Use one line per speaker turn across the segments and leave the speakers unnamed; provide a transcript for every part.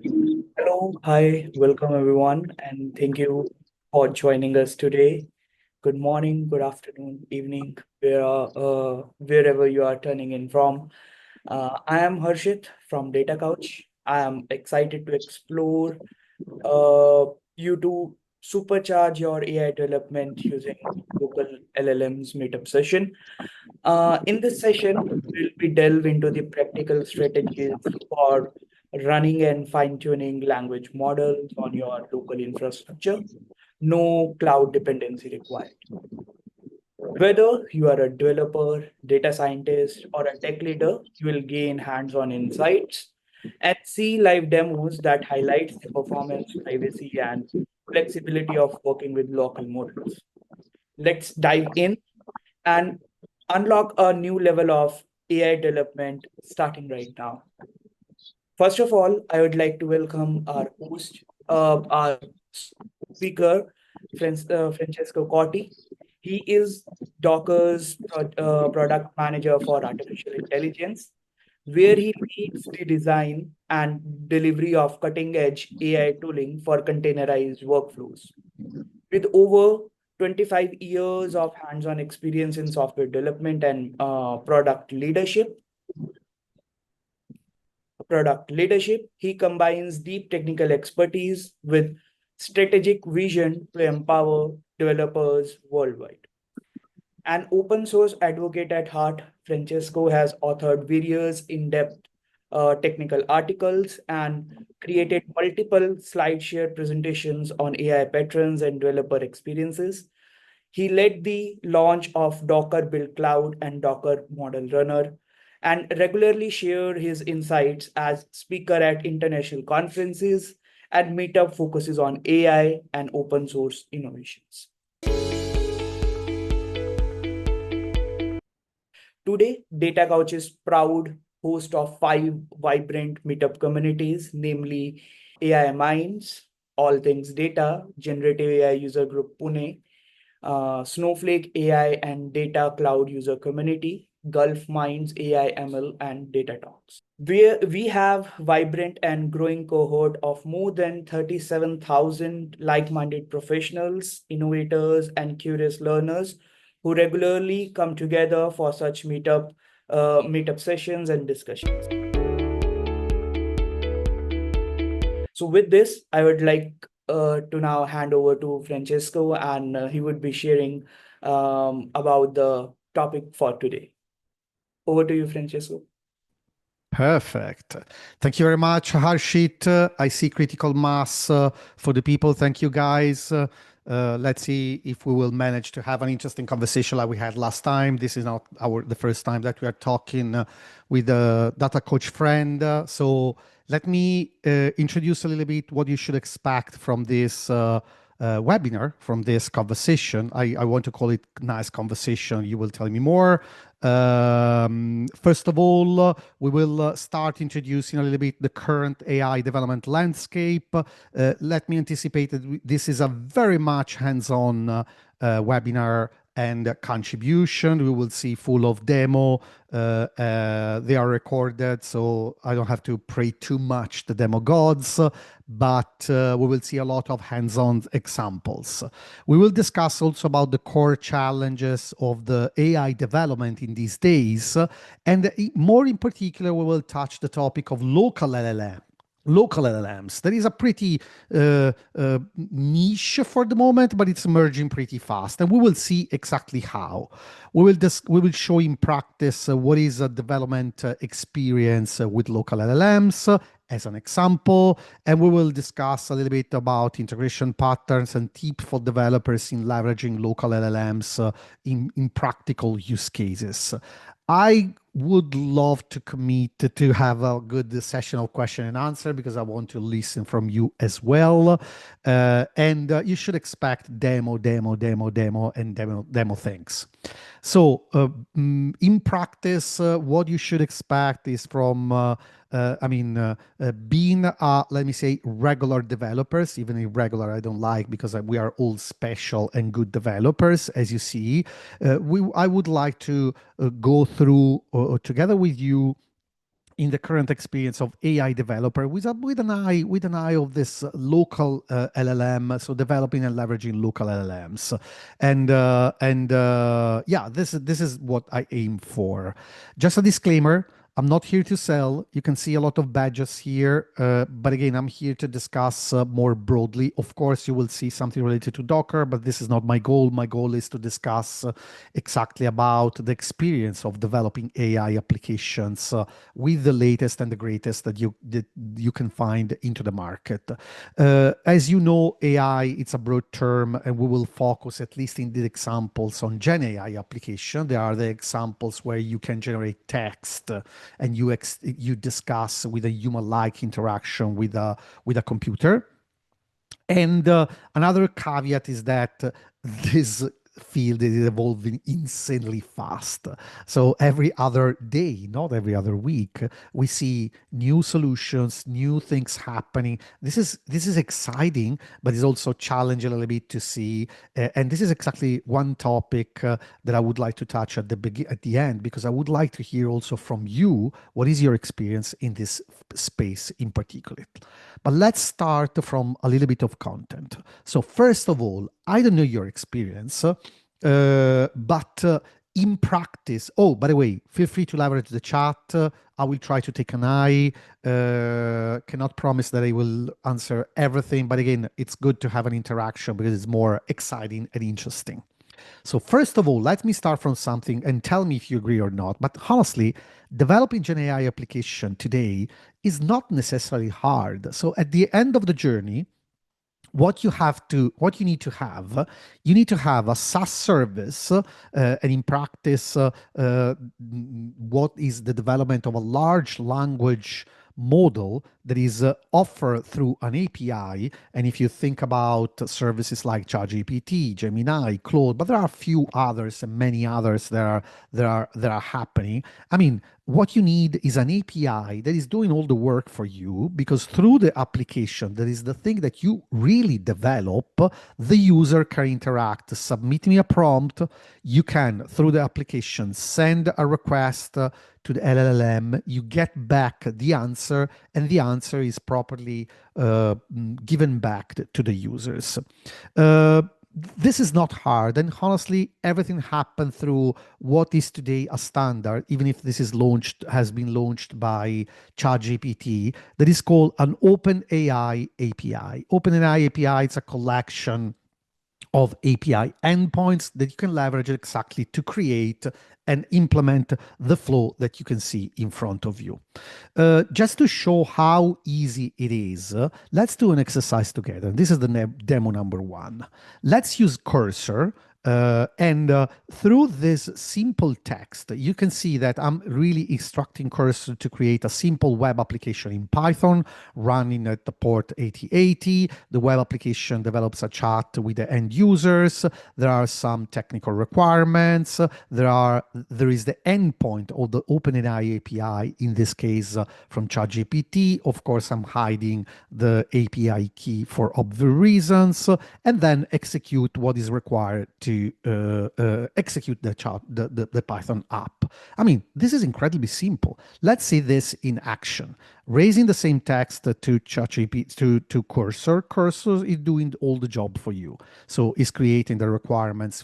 Hello, hi, welcome everyone, and thank you for joining us today. Good morning, good afternoon, evening, wherever you are turning in from. I am Harshit from DataCouch. I am excited to explore you to supercharge your AI development using local LLMs meetup session. In this session, we'll delve into the practical strategies for running and fine-tuning language models on your local infrastructure. No cloud dependency required. Whether you are a developer, data scientist, or a tech leader, you will gain hands-on insights and see live demos that highlights the performance, privacy, and flexibility of working with local models. Let's dive in and unlock a new level of AI development starting right now. First of all, I would like to welcome our host, our speaker, Francesco Cotti. He is Docker's product manager for artificial intelligence, where he leads the design and delivery of cutting edge AI tooling for containerized workflows. With over 25 years of hands on experience in software development and product leadership, he combines deep technical expertise with strategic vision to empower developers worldwide. An open source advocate at heart, Francesco has authored various in depth technical articles and created multiple SlideShare presentations on AI patterns and developer experiences. He led the launch of Docker Build Cloud and Docker Model Runner and regularly shared his insights as speaker at international conferences and meetup focuses on AI and open source innovations. Today, DataCouch is proud host of 5 vibrant meetup communities, namely AI Minds, All Things Data, Generative AI User Group Pune, Snowflake AI and Data Cloud User Community, Gulf Minds AI ML and Data Talks. We have vibrant and growing cohort of more than 37,000 like-minded professionals, innovators, and curious learners who regularly come together for such meetup sessions and discussions. So with this, I would like to now hand over to Francesco, and he would be sharing about the topic for today. Over to you, Francesco.
Perfect. Thank you very much, Harshit. I see critical mass for the people. Thank you, guys. Let's see if we will manage to have an interesting conversation like we had last time. This is not the first time that we are talking with a data coach friend. So let me introduce a little bit what you should expect from this webinar, from this conversation. I want to call it nice conversation. You will tell me more. First of all, we will start introducing a little bit the current AI development landscape. Let me anticipate that this is a very much hands-on webinar and contribution. We will see full of demo. They are recorded, so I don't have to pray too much the demo gods, but we will see a lot of hands-on examples. We will discuss also about the core challenges of the AI development in these days, and more in particular, we will touch the topic of local LLMs. That is a pretty niche for the moment, but it's emerging pretty fast, and we will see exactly how. We will show in practice what is a development experience with local LLMs as an example, and we will discuss a little bit about integration patterns and tips for developers in leveraging local LLMs in practical use cases. I would love to commit to have a good session of question and answer because I want to listen from you as well. And you should expect demo, and demo things. So in practice, what you should expect is from being, let me say, regular developers, even irregular I don't like because we are all special and good developers, as you see. I would like to go through together with you in the current experience of AI developer with an eye of this local LLM, so developing and leveraging local LLMs, and yeah, this is what I aim for. Just a disclaimer. I'm not here to sell. You can see a lot of badges here, but again, I'm here to discuss more broadly. Of course, you will see something related to Docker, but this is not my goal. My goal is to discuss exactly about the experience of developing AI applications with the latest and the greatest that you can find into the market. As you know, AI, it's a broad term, and we will focus, at least in the examples, on Gen AI application. There are the examples where you can generate text and you discuss with a human-like interaction with a computer. And another caveat is that this field is evolving insanely fast. So every other day, not every other week, we see new solutions, new things happening. This is exciting, but it's also challenging a little bit to see. And this is exactly one topic that I would like to touch at the end, because I would like to hear also from you, what is your experience in this space in particular. But let's start from a little bit of content. So first of all, I don't know your experience, but in practice, oh, by the way, feel free to leverage the chat. I will try to take an eye. Cannot promise that I will answer everything, but again, it's good to have an interaction because it's more exciting and interesting. So first of all, let me start from something and tell me if you agree or not. But honestly, developing Gen AI application today is not necessarily hard. So at the end of the journey, what you need to have a SaaS service, and in practice, what is the development of a large language model that is offered through an API. And if you think about services like ChatGPT, Gemini, Claude, but there are a few others and many others that are happening. I mean, what you need is an API that is doing all the work for you, because through the application, that is the thing that you really develop, the user can interact, submit me a prompt. You can, through the application, send a request to the LLM, you get back the answer, and the answer is properly given back to the users. This is not hard, and honestly, everything happened through what is today a standard, even if this has been launched by ChatGPT, that is called an OpenAI API. OpenAI API is a collection of API endpoints that you can leverage exactly to create and implement the flow that you can see in front of you. Just to show how easy it is, let's do an exercise together. This is the demo number one. Let's use cursor. And through this simple text, you can see that I'm really instructing Cursor to create a simple web application in Python running at the port 8080. The web application develops a chat with the end users. There are some technical requirements. There is the endpoint of the OpenAI API, in this case from ChatGPT. Of course, I'm hiding the API key for obvious reasons, and then execute what is required to execute the Python app. I mean, this is incredibly simple. Let's see this in action. Raising the same text to ChatGPT to Cursor. Cursor is doing all the job for you. So it's creating the requirements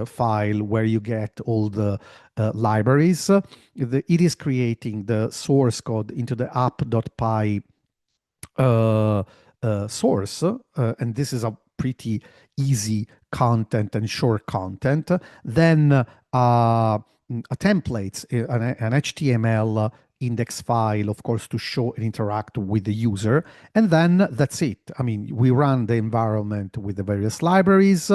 file where you get all the libraries. It is creating the source code into the app.py source, and this is a pretty easy content and short content. Then a templates, an HTML index file, of course, to show and interact with the user. And then that's it. I mean, we run the environment with the various libraries.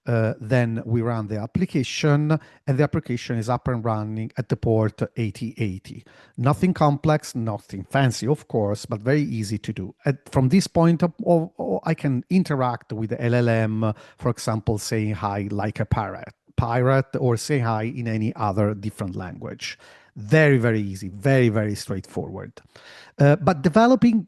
Then we run the application, and the application is up and running at the port 8080. Nothing complex, nothing fancy, of course, but very easy to do. From this point of, I can interact with the LLM, for example, saying hi like a pirate, or say hi in any other different language. Very, very easy, very, very straightforward. But developing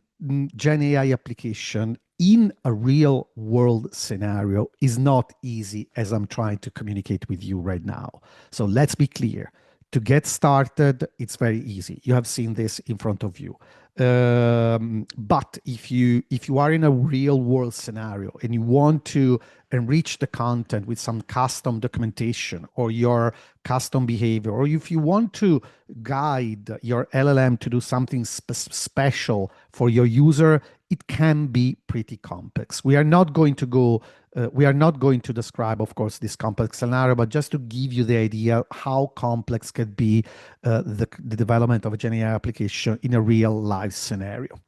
Gen AI application in a real world scenario is not easy, as I'm trying to communicate with you right now. So let's be clear. To get started, it's very easy. You have seen this in front of you. But if you are in a real world scenario and you want to enrich the content with some custom documentation or your custom behavior, or if you want to guide your LLM to do something special for your user, it can be pretty complex. We are not going to describe, of course, this complex scenario, but just to give you the idea how complex could be the development of a GenAI application in a real life scenario.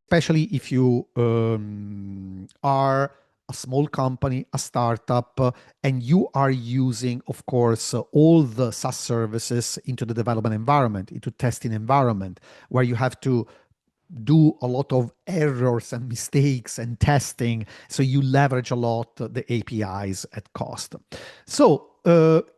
Especially if you are a small company, a startup, and you are using, of course, all the SaaS services into the development environment, into testing environment, where you have to do a lot of errors and mistakes and testing. So you leverage a lot the APIs at cost. So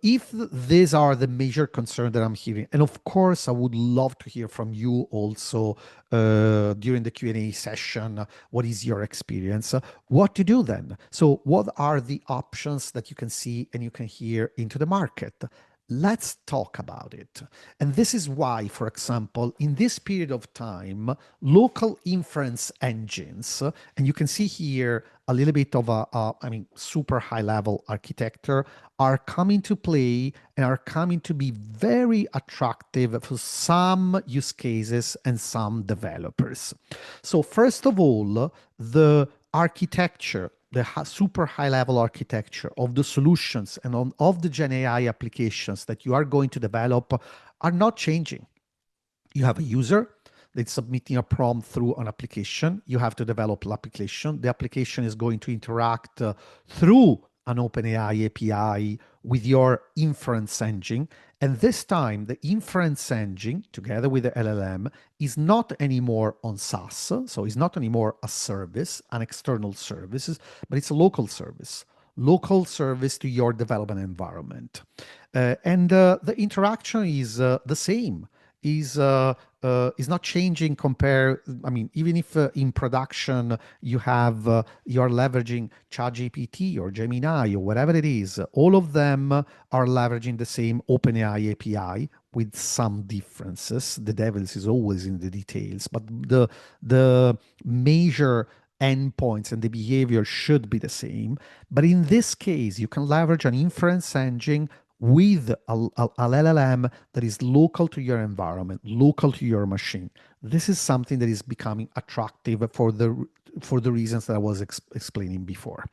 if these are the major concerns that I'm hearing, and of course, I would love to hear from you also during the Q&A session, what is your experience? What to do then? So what are the options that you can see and you can hear into the market? Let's talk about it. And this is why, for example, in this period of time, local inference engines, and you can see here a little bit of super high level architecture, are coming to play and are coming to be very attractive for some use cases and some developers. So first of all, the architecture, the super high level architecture of the solutions and of the Gen AI applications that you are going to develop are not changing. You have a user that's submitting a prompt through an application. You have to develop l'application. The application is going to interact through an OpenAI API with your inference engine. And this time, the inference engine, together with the LLM, is not anymore on SaaS. So it's not anymore a service, an external service, but it's a local service to your development environment. And the interaction is the same. Is not changing even if in production you have you're leveraging ChatGPT or Gemini or whatever it is, all of them are leveraging the same OpenAI API with some differences. The devil is always in the details, but the major endpoints and the behavior should be the same. But in this case, you can leverage an inference engine with an LLM that is local to your environment, local to your machine. This is something that is becoming attractive for the reasons that I was explaining before.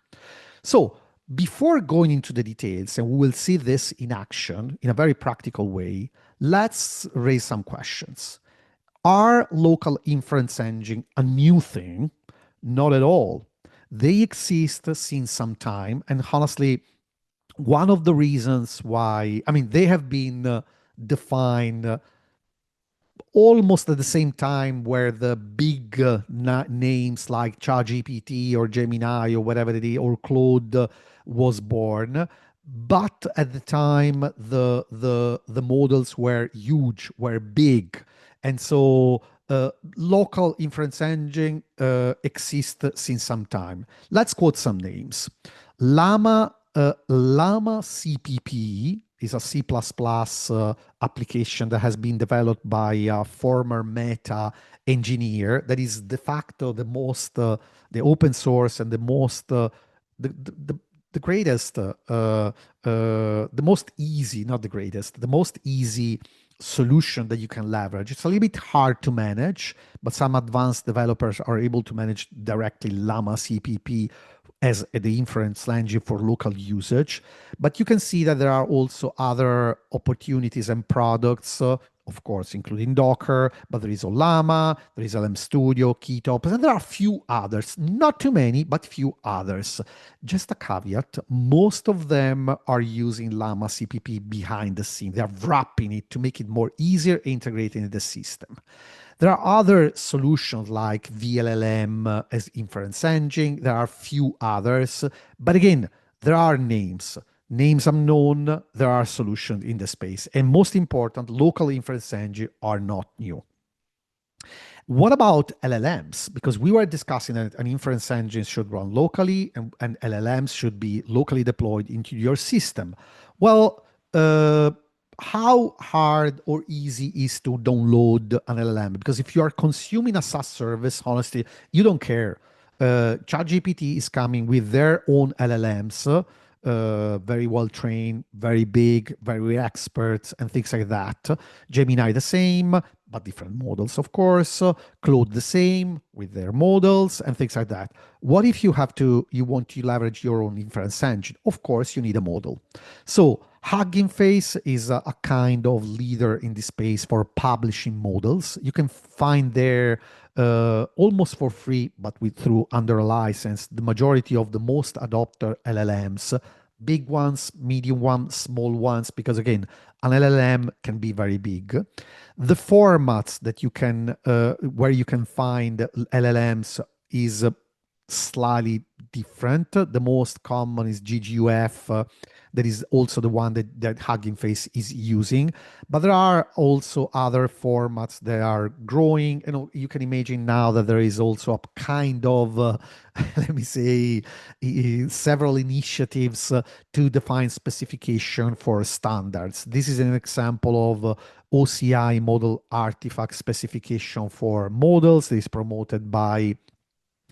So before going into the details, and we will see this in action in a very practical way, let's raise some questions. Are local inference engine a new thing? Not at all. They exist since some time, and honestly, one of the reasons why, they have been defined almost at the same time where the big names like ChatGPT or Gemini or whatever it is, or Claude was born. But at the time, the models were huge, were big. And so local inference engine exists since some time. Let's quote some names. Llama CPP is a C++ application that has been developed by a former Meta engineer that is de facto the most, the open source and the most, the greatest, the most easy, not the greatest, the most easy solution that you can leverage. It's a little bit hard to manage, but some advanced developers are able to manage directly Llama CPP as the inference engine for local usage. But you can see that there are also other opportunities and products, of course, including Docker, but there is Llama, there is LM Studio, Keytops, and there are a few others, not too many, but few others. Just a caveat, most of them are using Llama CPP behind the scene. They're wrapping it to make it more easier integrated in the system. There are other solutions like VLLM as inference engine. There are a few others. But again, there are names unknown. There are solutions in the space. And most important, local inference engine are not new. What about LLMs? Because we were discussing that an inference engine should run locally and LLMs should be locally deployed into your system. Well, how hard or easy is to download an LLM? Because if you are consuming a SaaS service, honestly, you don't care. ChatGPT is coming with their own LLMs, very well trained, very big, very experts, and things like that. Gemini the same, but different models, of course. Claude the same with their models and things like that. What if you want to leverage your own inference engine? Of course, you need a model. So Hugging Face is a kind of leader in this space for publishing models. You can find there almost for free, but through under a license, the majority of the most adopted LLMs, big ones, medium ones, small ones, because again, an LLM can be very big. The formats that you can, where you can find LLMs is slightly different. The most common is GGUF. That is also the one that Hugging Face is using. But there are also other formats that are growing. You can imagine now that there is also a kind of, let me say, several initiatives to define specification for standards. This is an example of OCI model artifact specification for models that is promoted by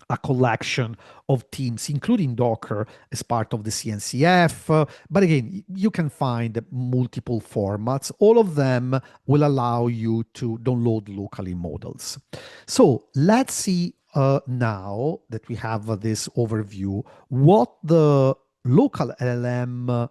a collection of teams, including Docker, as part of the CNCF. But again, you can find multiple formats. All of them will allow you to download locally models. So let's see now that we have this overview, what the local LLM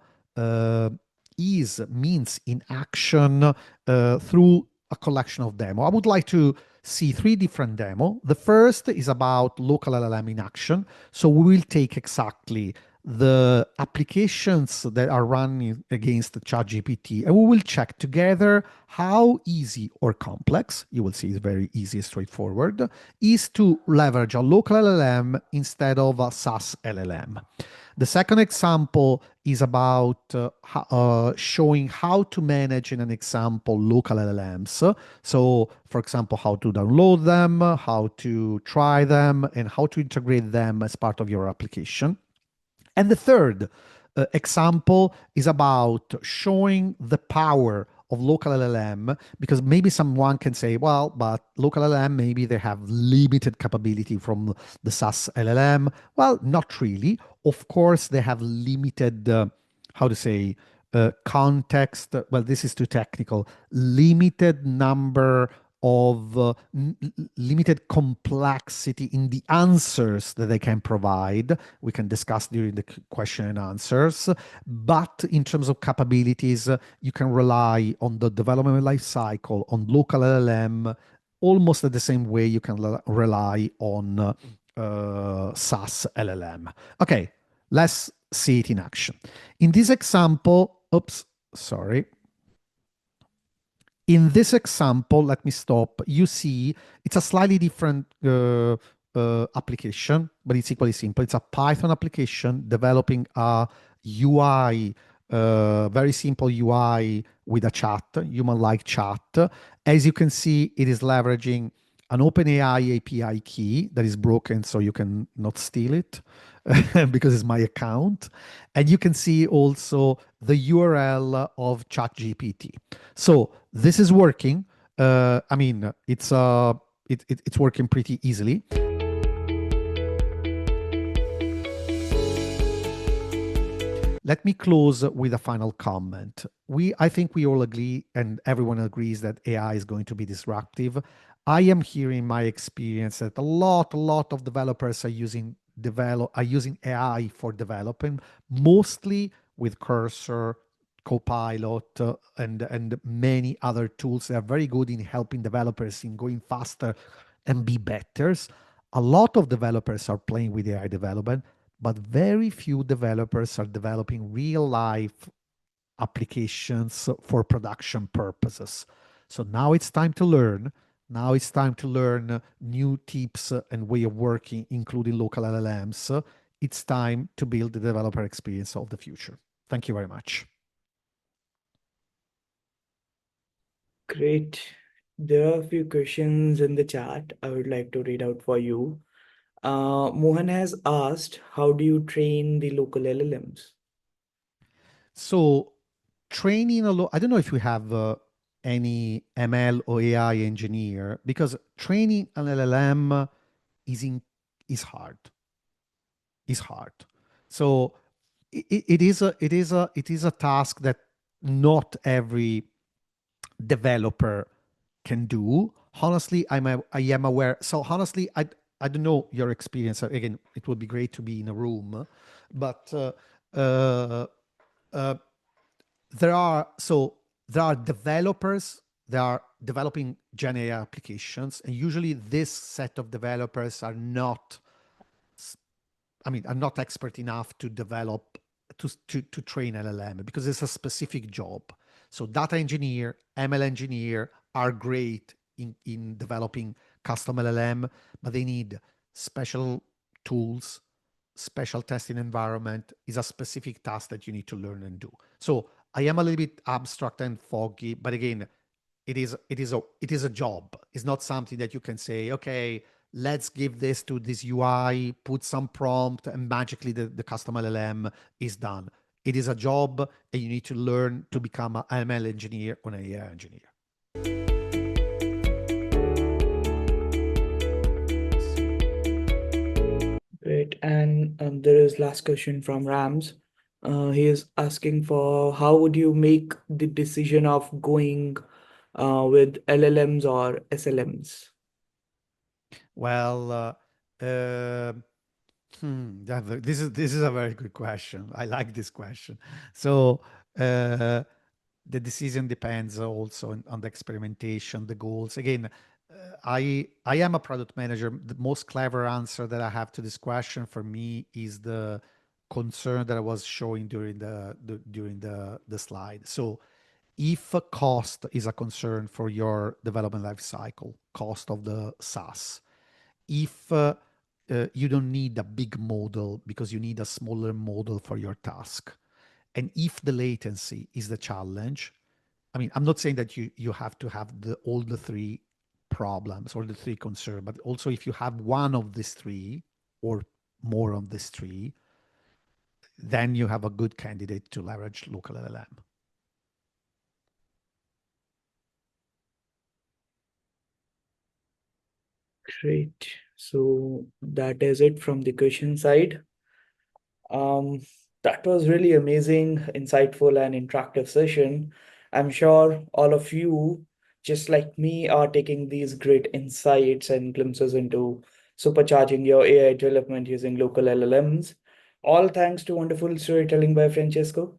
means in action through a collection of demo. I would like to see three different demo. The first is about local LLM in action. So we will take exactly the applications that are running against ChatGPT, and we will check together how easy or complex, you will see it's very easy, straightforward, is to leverage a local LLM instead of a SaaS LLM. The second example is about showing how to manage, in an example, local LLMs. So, for example, how to download them, how to try them, and how to integrate them as part of your application. And the third example is about showing the power of local LLM, because maybe someone can say, well, but local LLM, maybe they have limited capability from the SaaS LLM. Well, not really. Of course, they have limited, how to say, context. Well, this is too technical. Limited number of limited complexity in the answers that they can provide. We can discuss during the question and answers. But in terms of capabilities, you can rely on the development life cycle, on local LLM, almost the same way you can rely on SaaS LLM. Okay, let's see it in action. In this example, sorry. In this example, let me stop. You see, it's a slightly different application, but it's equally simple. It's a Python application developing a UI, very simple UI with a chat, human-like chat. As you can see, it is leveraging an OpenAI API key that is broken, so you can not steal it because it's my account. And you can see also the URL of ChatGPT. So this is working. I mean, it's working pretty easily. Let me close with a final comment. I think we all agree, and everyone agrees, that AI is going to be disruptive. I am hearing in my experience that a lot of developers are using AI for developing, mostly with Cursor, Copilot, and many other tools that are very good in helping developers in going faster and be better. A lot of developers are playing with AI development, but very few developers are developing real life applications for production purposes. So now it's time to learn. Now it's time to learn new tips and way of working, including local LLMs. It's time to build the developer experience of the future. Thank you very much.
Great. There are a few questions in the chat I would like to read out for you. Mohan has asked, how do you train the local LLMs?
So training a lot, I don't know if we have any ML or AI engineer, because training an LLM is in, is hard. Is hard. So it is a task that not every developer can do. Honestly, I am aware. So honestly, I don't know your experience. Again, it would be great to be in a room, but uh, uh, there are developers that are developing Gen AI applications, and usually this set of developers are not, are not expert enough to develop to train LLM because it's a specific job. So data engineer, ML engineer are great in developing custom LLM, but they need special tools, special testing environment is a specific task that you need to learn and do. So I am a little bit abstract and foggy, but again, it is a job. It's not something that you can say, okay, let's give this to this UI, put some prompt, and magically the custom LLM is done. It is a job, and you need to learn to become an ML engineer or an AI engineer.
Great. And there is last question from Rams. He is asking for how would you make the decision of going with LLMs or SLMs?
Well, this is a very good question. I like this question. So uh, the decision depends also on the experimentation, the goals. Again, I am a product manager. The most clever answer that I have to this question for me is the concern that I was showing during the slide. So if a cost is a concern for your development life cycle, cost of the SaaS, if you don't need a big model because you need a smaller model for your task, and if the latency is the challenge, I'm not saying that you have to have all the three problems or the three concerns, but also if you have one of these three or more of these three, then you have a good candidate to leverage local LLM.
Great. So that is it from the question side. Um, that was really amazing, insightful, and interactive session. I'm sure all of you, just like me, are taking these great insights and glimpses into supercharging your AI development using local LLMs. All thanks to wonderful storytelling by Francesco.